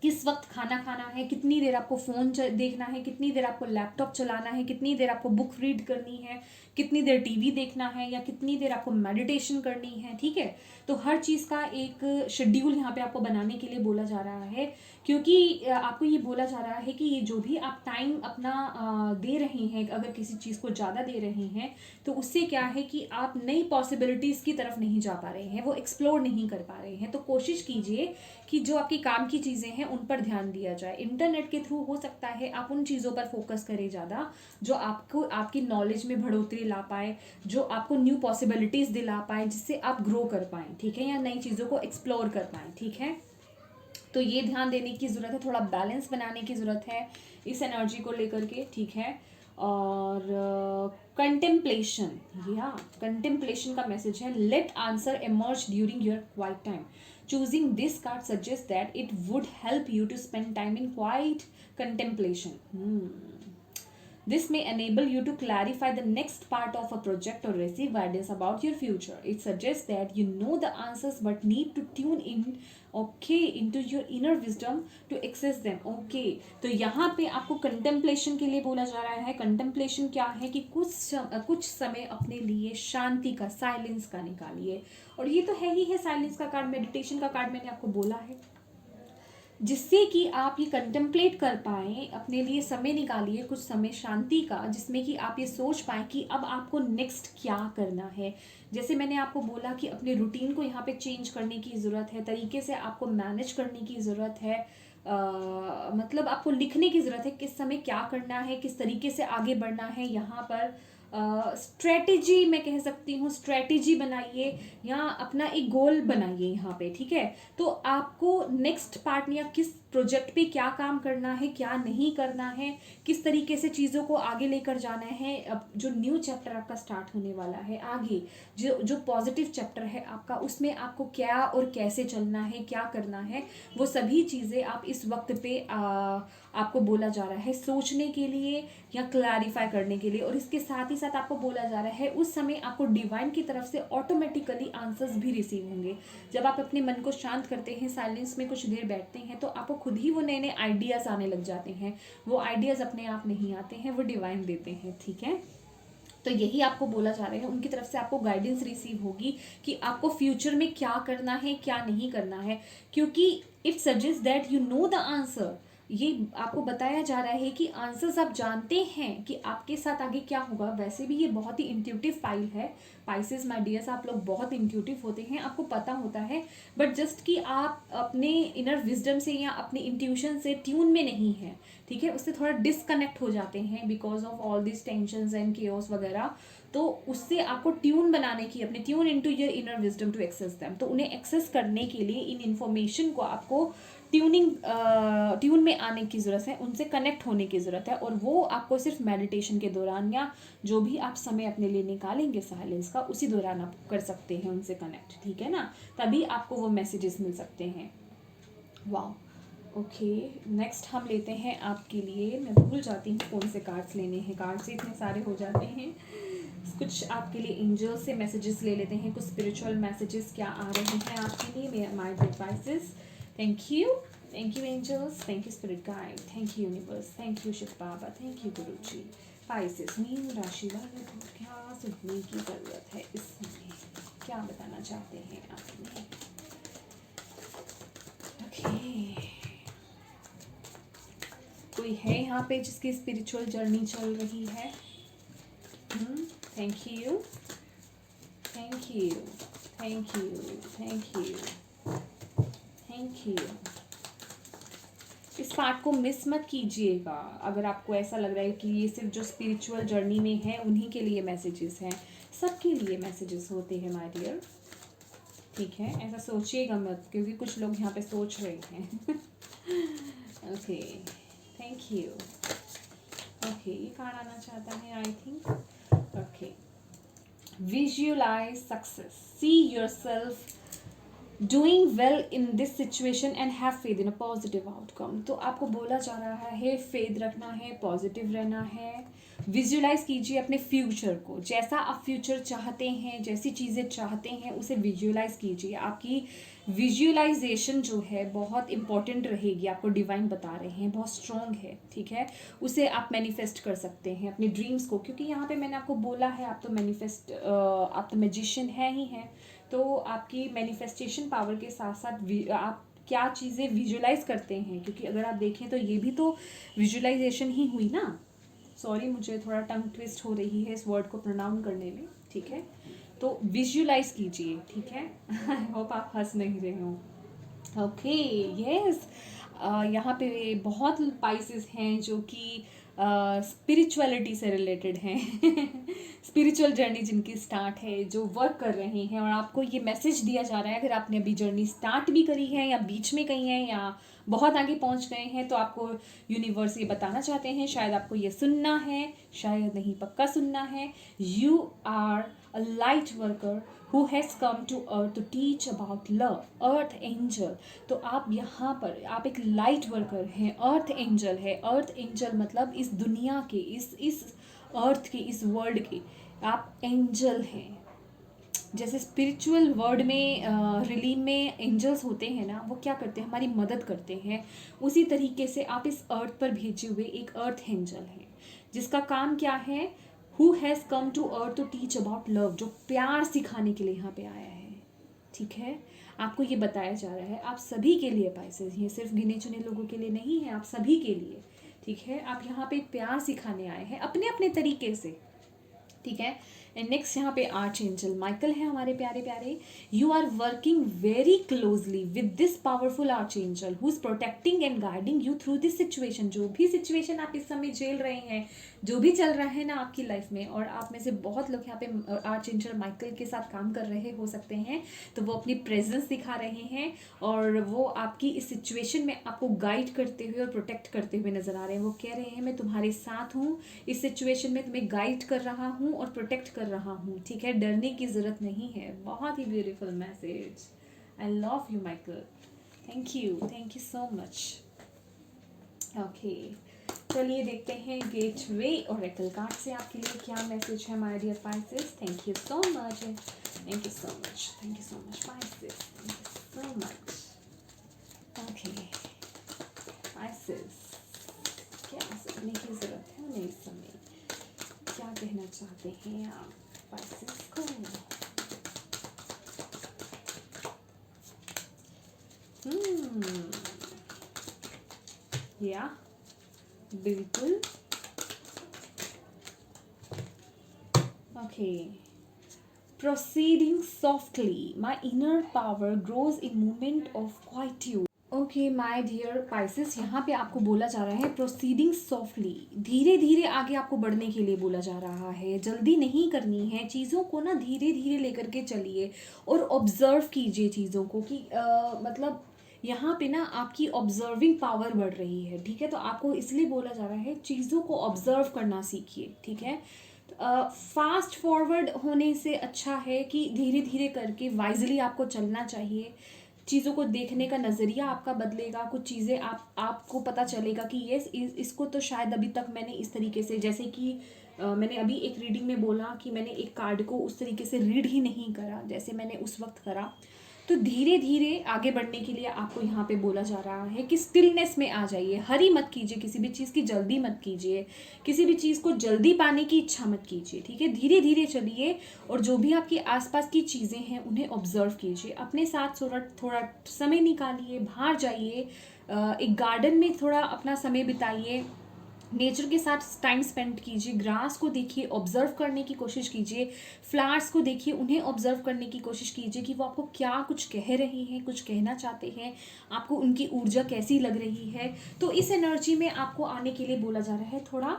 किस वक्त खाना खाना है, कितनी देर आपको फ़ोन देखना है, कितनी देर आपको लैपटॉप चलाना है, कितनी देर आपको बुक रीड करनी है, कितनी देर टीवी देखना है, या कितनी देर आपको मेडिटेशन करनी है, ठीक है। तो हर चीज़ का एक शेड्यूल यहाँ पे आपको बनाने के लिए बोला जा रहा है, क्योंकि आपको ये बोला जा रहा है कि ये जो भी आप टाइम अपना दे रहे हैं, अगर किसी चीज़ को ज़्यादा दे रहे हैं, तो उससे क्या है कि आप नई पॉसिबिलिटीज़ की तरफ नहीं जा पा रहे हैं, वो एक्सप्लोर नहीं कर पा रहे हैं। तो कोशिश कीजिए कि जो आपकी काम की चीज़ें हैं उन पर ध्यान दिया जाए। इंटरनेट के थ्रू हो सकता है आप उन चीज़ों पर फोकस करें ज़्यादा, जो आपको आपकी नॉलेज में बढ़ोतरी ला पाए, जो आपको न्यू पॉसिबिलिटीज़ दिला पाए, जिससे आप ग्रो कर पाएँ, ठीक है, या नई चीज़ों को एक्सप्लोर कर पाएँ, ठीक है। तो ये ध्यान देने की ज़रूरत है, थोड़ा बैलेंस बनाने की ज़रूरत है इस एनर्जी को लेकर के, ठीक है। और कंटेम्पलेशन, या कंटेम्पलेशन का मैसेज है, let answer emerge during your quiet time. Choosing this card suggests that it would help you to spend time in quiet contemplation. This may enable you to clarify the next part of a project or receive guidance about your future. It suggests that you know the answers but need to tune in, okay, into your inner wisdom to access them. Okay, तो यहाँ पे आपको कंटेम्पलेशन के लिए बोला जा रहा है। कंटेम्पलेशन क्या है कि कुछ समय अपने लिए शांति का, साइलेंस का निकालिए। और ये तो है ही है साइलेंस का कार्ड, मेडिटेशन का कार्ड मैंने आपको बोला है, जिससे कि आप ये कंटेम्पलेट कर पाएँ, अपने लिए समय निकालिए कुछ समय शांति का, जिसमें कि आप ये सोच पाएँ कि अब आपको नेक्स्ट क्या करना है। जैसे मैंने आपको बोला कि अपने रूटीन को यहाँ पे चेंज करने की ज़रूरत है, तरीके से आपको मैनेज करने की ज़रूरत है, मतलब आपको लिखने की ज़रूरत है किस समय क्या करना है, किस तरीके से आगे बढ़ना है। यहाँ पर स्ट्रेटेजी मैं कह सकती हूँ, स्ट्रेटेजी बनाइए या अपना एक गोल बनाइए यहाँ पे, ठीक है। तो आपको नेक्स्ट पार्ट या किस प्रोजेक्ट पे क्या काम करना है, क्या नहीं करना है, किस तरीके से चीज़ों को आगे लेकर जाना है। अब जो न्यू चैप्टर आपका स्टार्ट होने वाला है आगे, जो पॉजिटिव चैप्टर है आपका, उसमें आपको क्या और कैसे चलना है, क्या करना है, वो सभी चीज़ें आप इस वक्त पे आपको बोला जा रहा है सोचने के लिए या क्लैरिफाई करने के लिए। और इसके साथ ही साथ आपको बोला जा रहा है उस समय आपको डिवाइन की तरफ से ऑटोमेटिकली आंसर्स भी रिसीव होंगे। जब आप अपने मन को शांत करते हैं, साइलेंस में कुछ देर बैठते हैं, तो आपको खुद ही वो नए नए आइडियाज़ आने लग जाते हैं। वो आइडियाज़ अपने आप नहीं आते हैं, वो डिवाइन देते हैं, ठीक है। तो यही आपको बोला जा रहा है, उनकी तरफ से आपको गाइडेंस रिसीव होगी कि आपको फ्यूचर में क्या करना है, क्या नहीं करना है। क्योंकि it suggest that you know the answer. ये आपको बताया जा रहा है कि आंसर्स आप जानते हैं कि आपके साथ आगे क्या होगा। वैसे भी ये बहुत ही इंट्यूटिव फाइल है। पाइसेस माय डियर्स, आप लोग बहुत इंट्यूटिव होते हैं, आपको पता होता है, बट जस्ट कि आप अपने इनर विजडम से या अपने इंट्यूशन से ट्यून में नहीं है, ठीक है। उससे थोड़ा डिसकनेक्ट हो जाते हैं because of all this tensions and chaos वगैरह। तो उससे आपको ट्यून बनाने की, अपने tune into your inner wisdom to access them. तो उन्हें एक्सेस करने के लिए इन इन्फॉर्मेशन को आपको ट्यून में आने की ज़रूरत है, उनसे कनेक्ट होने की ज़रूरत है। और वो आपको सिर्फ मेडिटेशन के दौरान या जो भी आप समय अपने लिए निकालेंगे साइलेंस का, उसी दौरान आप कर सकते हैं उनसे कनेक्ट, ठीक है ना। तभी आपको वो मैसेजेस मिल सकते हैं। वाह, ओके। नेक्स्ट हम लेते हैं आपके लिए, मैं भूल जाती हूँ कौन से कार्ड्स लेने हैं, कार्ड से इतने सारे हो जाते हैं। कुछ आपके लिए एंजल्स से मैसेजेस ले लेते हैं, कुछ स्पिरिचुअल मैसेजेस क्या आ रहे हैं आपके लिए, my advices. Thank you angels, thank you spirit guide, thank you universe, thank you Shiv Baba, thank you Guru ji. Pisces, mean राशि वाले को क्या सुनने की ज़रूरत है इसमें, क्या बताना चाहते हैं आपने। ओके, कोई है यहाँ पे जिसकी स्पिरिचुअल जर्नी चल रही है। Thank you, thank you, thank you, thank you, thank you. इस पार्ट को मिस मत कीजिएगा। अगर आपको ऐसा लग रहा है कि ये सिर्फ जो स्पिरिचुअल जर्नी में है उन्हीं के लिए मैसेजेस हैं, सबके लिए मैसेजेस होते हैं माय डियर, ठीक है। ऐसा सोचिएगा मत, क्योंकि कुछ लोग यहाँ पे सोच रहे हैं। Okay, thank you. ओके, ये कार्ड आना चाहता है I think. Okay, visualise success, see yourself doing well in this situation and have faith in a positive outcome. तो आपको बोला जा रहा है फेथ रखना है, पॉजिटिव रहना है। विजुअलाइज कीजिए अपने फ्यूचर को, जैसा आप फ्यूचर चाहते हैं, जैसी चीज़ें चाहते हैं उसे विजुअलाइज कीजिए। आपकी विजुअलाइजेशन जो है बहुत इंपॉर्टेंट रहेगी, आपको डिवाइन बता रहे हैं, बहुत स्ट्रॉन्ग है, ठीक है। उसे आप मैनिफेस्ट कर सकते हैं अपने ड्रीम्स को, क्योंकि यहाँ पे मैंने आपको बोला है आप तो मैजिशियन है ही हैं। तो आपकी मैनिफेस्टेशन पावर के साथ साथ आप क्या चीज़ें विजुअलाइज करते हैं, क्योंकि अगर आप देखें तो ये भी तो विजुअलाइजेशन ही हुई ना। सॉरी, मुझे थोड़ा टंग ट्विस्ट हो रही है इस वर्ड को प्रोनाउंस करने में, ठीक है। तो विजुअलाइज कीजिए, ठीक है। आई होप आप हंस नहीं रहे हो। ओके, यस, यहाँ पे बहुत पाइसेस हैं जो कि स्पिरिचुअलिटी से रिलेटेड हैं। स्पिरिचुअल जर्नी जिनकी स्टार्ट है, जो वर्क कर रहे हैं, और आपको ये मैसेज दिया जा रहा है अगर आपने अभी जर्नी स्टार्ट भी करी है या बीच में कहीं है या बहुत आगे पहुंच गए हैं, तो आपको यूनिवर्स ये बताना चाहते हैं, शायद आपको ये सुनना है, शायद नहीं, पक्का सुनना है। You are a light worker who has come to earth to teach about love, earth angel. तो आप यहाँ पर, आप एक लाइट वर्कर हैं, अर्थ एंजल है। अर्थ एंजल मतलब इस दुनिया के, इस अर्थ के, इस वर्ल्ड के आप एंजल हैं। जैसे स्पिरिचुअल वर्ड में रिलीम में एंजल्स होते हैं ना, वो क्या करते हैं, हमारी मदद करते हैं। उसी तरीके से आप इस अर्थ पर भेजे हुए एक अर्थ एंजल हैं, जिसका काम क्या है, who has come to earth to teach about love, जो प्यार सिखाने के लिए यहाँ पे आया है, ठीक है। आपको ये बताया जा रहा है आप सभी के लिए पाइसेस, ये सिर्फ गिने चुने लोगों के लिए नहीं है, आप सभी के लिए, ठीक है। आप यहाँ पे प्यार सिखाने आए हैं अपने अपने तरीके से, ठीक है। एंड नेक्स्ट यहाँ पे आर्च एंजल माइकल है हमारे प्यारे प्यारे। You are working very closely with this powerful archangel who is protecting and guiding you through this situation. जो भी सिचुएशन आप इस समय झेल रहे हैं, जो भी चल रहा है ना आपकी लाइफ में, और आप में से बहुत लोग यहाँ पे आर्च एंजल माइकल के साथ काम कर रहे हो सकते हैं, तो वो अपनी प्रेजेंस दिखा रहे हैं और वो आपकी इस सिचुएशन में आपको गाइड करते हुए और प्रोटेक्ट करते हुए नजर आ रहे हैं। वो कह रहे हैं मैं तुम्हारे साथ हूँ, इस सिचुएशन में तुम्हें गाइड कर रहा हूँ और प्रोटेक्ट कर रहा हूँ, ठीक है, डरने की ज़रूरत नहीं है। बहुत ही beautiful message. I love you Michael, thank you so much. Okay, चलिए देखते हैं गेटवे ओरेकल कार्ड से आपके लिए क्या मैसेज है my dear Pisces. Thank you so much, thank you so much, thank you so much Pisces, thank you so much. Okay Pisces, क्या सुनने की ज़रूरत है उन्हें इस समय, क्या कहना चाहते हैं आप पाइसेस को। या बिल्कुल। Okay, proceeding softly my inner power grows in movement of quietude. Okay my dear Pisces, यहाँ पे आपको बोला जा रहा है प्रोसीडिंग सॉफ्टली, धीरे धीरे आगे आपको बढ़ने के लिए बोला जा रहा है। जल्दी नहीं करनी है, चीज़ों को ना धीरे धीरे लेकर के चलिए और ऑब्जर्व कीजिए चीज़ों को कि मतलब यहाँ पे ना आपकी ऑब्जर्विंग पावर बढ़ रही है, ठीक है। तो आपको इसलिए बोला जा रहा है चीज़ों को ऑब्जर्व करना सीखिए, ठीक है। फास्ट फॉरवर्ड होने से अच्छा है कि धीरे धीरे करके वाइजली आपको चलना चाहिए। चीज़ों को देखने का नज़रिया आपका बदलेगा, कुछ चीज़ें आपको पता चलेगा कि इसको तो शायद अभी तक मैंने इस तरीके से, जैसे कि मैंने अभी एक रीडिंग में बोला कि मैंने एक कार्ड को उस तरीके से रीड ही नहीं करा जैसे मैंने उस वक्त करा। तो धीरे धीरे आगे बढ़ने के लिए आपको यहाँ पे बोला जा रहा है कि स्टिलनेस में आ जाइए, हरी मत कीजिए, किसी भी चीज़ की जल्दी मत कीजिए, किसी भी चीज़ को जल्दी पाने की इच्छा मत कीजिए, ठीक है। धीरे धीरे चलिए और जो भी आपके आसपास की चीज़ें हैं उन्हें ऑब्जर्व कीजिए। अपने साथ थोड़ा समय निकालिए, बाहर जाइए, एक गार्डन में थोड़ा अपना समय बिताइए, नेचर के साथ टाइम स्पेंड कीजिए, ग्रास को देखिए, ऑब्जर्व करने की कोशिश कीजिए, फ्लावर्स को देखिए, उन्हें ऑब्जर्व करने की कोशिश कीजिए कि वो आपको क्या कुछ कह रहे हैं, कुछ कहना चाहते हैं, आपको उनकी ऊर्जा कैसी लग रही है। तो इस एनर्जी में आपको आने के लिए बोला जा रहा है, थोड़ा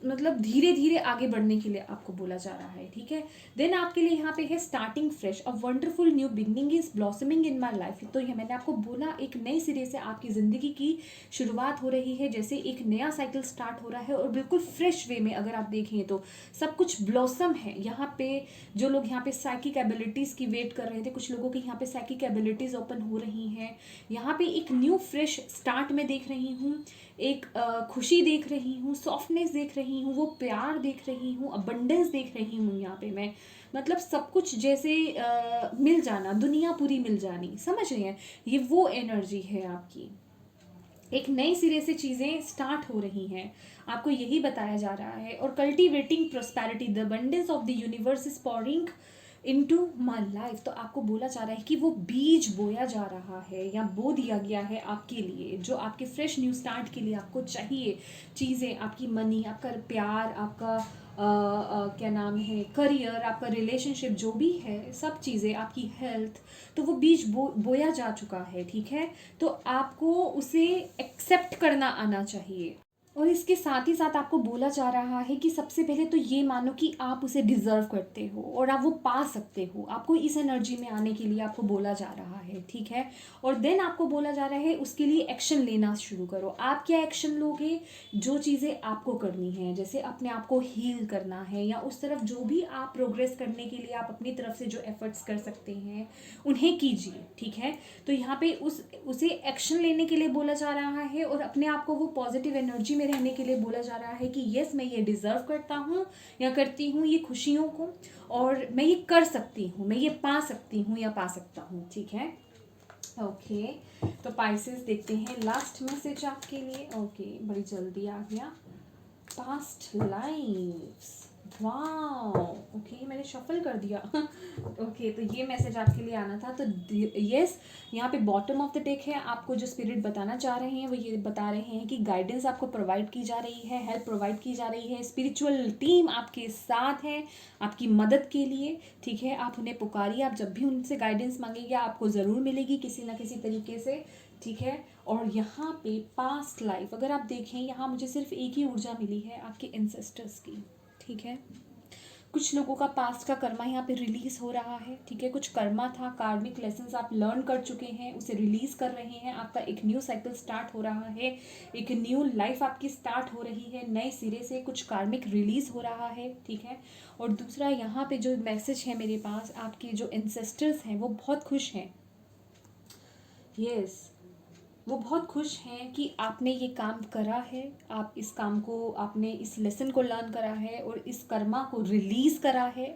मतलब धीरे धीरे आगे बढ़ने के लिए आपको बोला जा रहा है, ठीक है। देन आपके लिए यहाँ पे है starting fresh, a wonderful new beginning is blossoming in my life. तो ये मैंने आपको बोला, एक नए सिरे से आपकी ज़िंदगी की शुरुआत हो रही है, जैसे एक नया साइकिल स्टार्ट हो रहा है और बिल्कुल फ्रेश वे में अगर आप देखें तो सब कुछ ब्लॉसम है। यहाँ पे जो लोग यहाँ पे साइकिक एबिलिटीज़ की वेट कर रहे थे, कुछ लोगों की यहाँ पे साइकिक एबिलिटीज़ ओपन हो रही हैं। यहाँ पे एक न्यू फ्रेश स्टार्ट में देख रही हूँ, एक खुशी देख रही हूँ, सॉफ्टनेस देख रही हूँ, वो प्यार देख रही हूँ, अबंडेंस देख रही हूँ। यहाँ पे मैं मतलब सब कुछ जैसे मिल जाना, दुनिया पूरी मिल जानी, समझ रहे हैं, ये वो एनर्जी है आपकी। एक नए सिरे से चीज़ें स्टार्ट हो रही हैं, आपको यही बताया जा रहा है। और cultivating prosperity, the abundance of the universe is pouring into my life. तो आपको बोला जा रहा है कि वो बीज बोया जा रहा है या बो दिया गया है आपके लिए, जो आपके फ्रेश न्यू स्टार्ट के लिए आपको चाहिए चीज़ें, आपकी मनी, आपका प्यार, आपका क्या नाम है, करियर, आपका रिलेशनशिप, जो भी है, सब चीज़ें, आपकी हेल्थ, तो वो बीज बोया जा चुका है, ठीक है। तो आपको उसे एक्सेप्ट करना आना चाहिए। और इसके साथ ही साथ आपको बोला जा रहा है कि सबसे पहले तो ये मानो कि आप उसे डिज़र्व करते हो और आप वो पा सकते हो। आपको इस एनर्जी में आने के लिए आपको बोला जा रहा है, ठीक है। और देन आपको बोला जा रहा है उसके लिए एक्शन लेना शुरू करो। आप क्या एक्शन लोगे? जो चीज़ें आपको करनी है, जैसे अपने आप को हील करना है या उस तरफ जो भी आप प्रोग्रेस करने के लिए आप अपनी तरफ से जो एफर्ट्स कर सकते हैं उन्हें कीजिए, ठीक है। तो यहाँ पे उसे एक्शन लेने के लिए बोला जा रहा है और अपने आप को वो पॉजिटिव एनर्जी में रहने के लिए बोला जा रहा है कि यस, मैं ये डिज़र्व करता हूँ या करती हूँ ये खुशियों को, और मैं ये कर सकती हूँ, मैं ये पा सकती हूँ या पा सकता हूँ, ठीक है। ओके, तो पाइसेस देखते हैं लास्ट मैसेज आपके लिए। ओके, बड़ी जल्दी आ गया। पास्ट लाइफ्स, वाह, ओके, मैंने शफल कर दिया। ओके, तो ये मैसेज आपके लिए आना था। तो यस, यहाँ पे बॉटम ऑफ द डेक है। आपको जो स्पिरिट बताना चाह रहे हैं वो ये बता रहे हैं कि गाइडेंस आपको प्रोवाइड की जा रही है, हेल्प प्रोवाइड की जा रही है। स्पिरिचुअल टीम आपके साथ है आपकी मदद के लिए, ठीक है। आप उन्हें पुकारिए, आप जब भी उनसे गाइडेंस मांगेंगे आपको ज़रूर मिलेगी किसी ना किसी तरीके से, ठीक है। और यहाँ पे पास्ट लाइफ अगर आप देखें, यहाँ मुझे सिर्फ एक ही ऊर्जा मिली है आपके एंसेस्टर्स की, ठीक है। कुछ लोगों का पास्ट का कर्मा यहाँ पे रिलीज हो रहा है, ठीक है। कुछ कर्मा था, कार्मिक लेसन्स आप लर्न कर चुके हैं, उसे रिलीज कर रहे हैं। आपका एक न्यू साइकिल स्टार्ट हो रहा है, एक न्यू लाइफ आपकी स्टार्ट हो रही है नए सिरे से। कुछ कार्मिक रिलीज हो रहा है, ठीक है। और दूसरा यहाँ पे जो मैसेज है मेरे पास, आपके जो एंसेस्टर्स हैं वो बहुत खुश हैं। यस, वो बहुत खुश हैं कि आपने ये काम करा है, आप इस काम को, आपने इस लेसन को लर्न करा है और इस कर्मा को रिलीज करा है,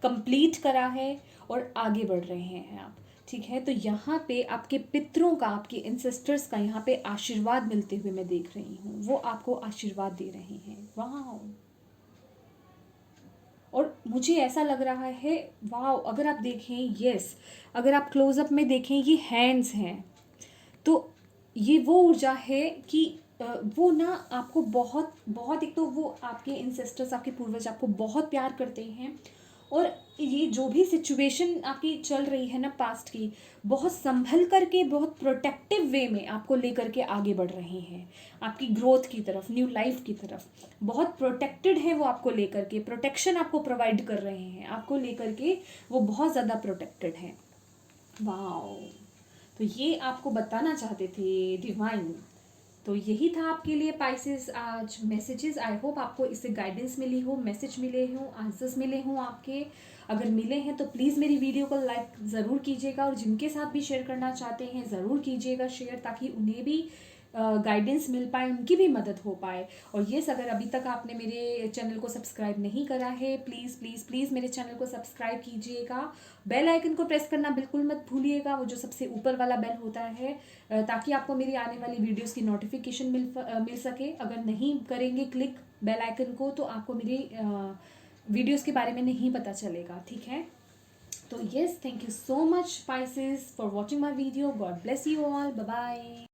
कंप्लीट करा है और आगे बढ़ रहे हैं आप, ठीक है। तो यहाँ पे आपके पितरों का, आपके एंसेस्टर्स का यहाँ पे आशीर्वाद मिलते हुए मैं देख रही हूँ। वो आपको आशीर्वाद दे रहे हैं। वाह, और मुझे ऐसा लग रहा है, वाह, अगर आप देखें, यस, अगर आप क्लोजअप में देखें, ये हैंड्स हैं। तो ये वो ऊर्जा है कि वो ना आपको बहुत बहुत, एक तो वो आपके इंसेस्टर्स, आपके पूर्वज आपको बहुत प्यार करते हैं। और ये जो भी सिचुएशन आपकी चल रही है ना पास्ट की, बहुत संभल करके, बहुत प्रोटेक्टिव वे में आपको लेकर के आगे बढ़ रहे हैं आपकी ग्रोथ की तरफ, न्यू लाइफ की तरफ। बहुत प्रोटेक्टेड है वो आपको लेकर के, प्रोटेक्शन आपको प्रोवाइड कर रहे हैं आपको लेकर के, वो बहुत ज़्यादा प्रोटेक्टेड है। वाओ, तो ये आपको बताना चाहते थे डिवाइन। तो यही था आपके लिए पाइसेस आज मैसेजेस। आई होप आपको इससे गाइडेंस मिली हो, मैसेज मिले हों, आंसर्स मिले हों आपके। अगर मिले हैं तो प्लीज़ मेरी वीडियो को लाइक ज़रूर कीजिएगा और जिनके साथ भी शेयर करना चाहते हैं ज़रूर कीजिएगा शेयर, ताकि उन्हें भी गाइडेंस मिल पाए, उनकी भी मदद हो पाए। और येस, अगर अभी तक आपने मेरे चैनल को सब्सक्राइब नहीं करा है, प्लीज़ प्लीज़ प्लीज़ मेरे चैनल को सब्सक्राइब कीजिएगा। बेल आइकन को प्रेस करना बिल्कुल मत भूलिएगा, वो जो सबसे ऊपर वाला बेल होता है, ताकि आपको मेरी आने वाली वीडियोस की नोटिफिकेशन मिल सके। अगर नहीं करेंगे क्लिक बेल आइकन को तो आपको मेरी वीडियोस के बारे में नहीं पता चलेगा, ठीक है। तो yes, thank you so much spices for watching my video. God bless you all, bye bye.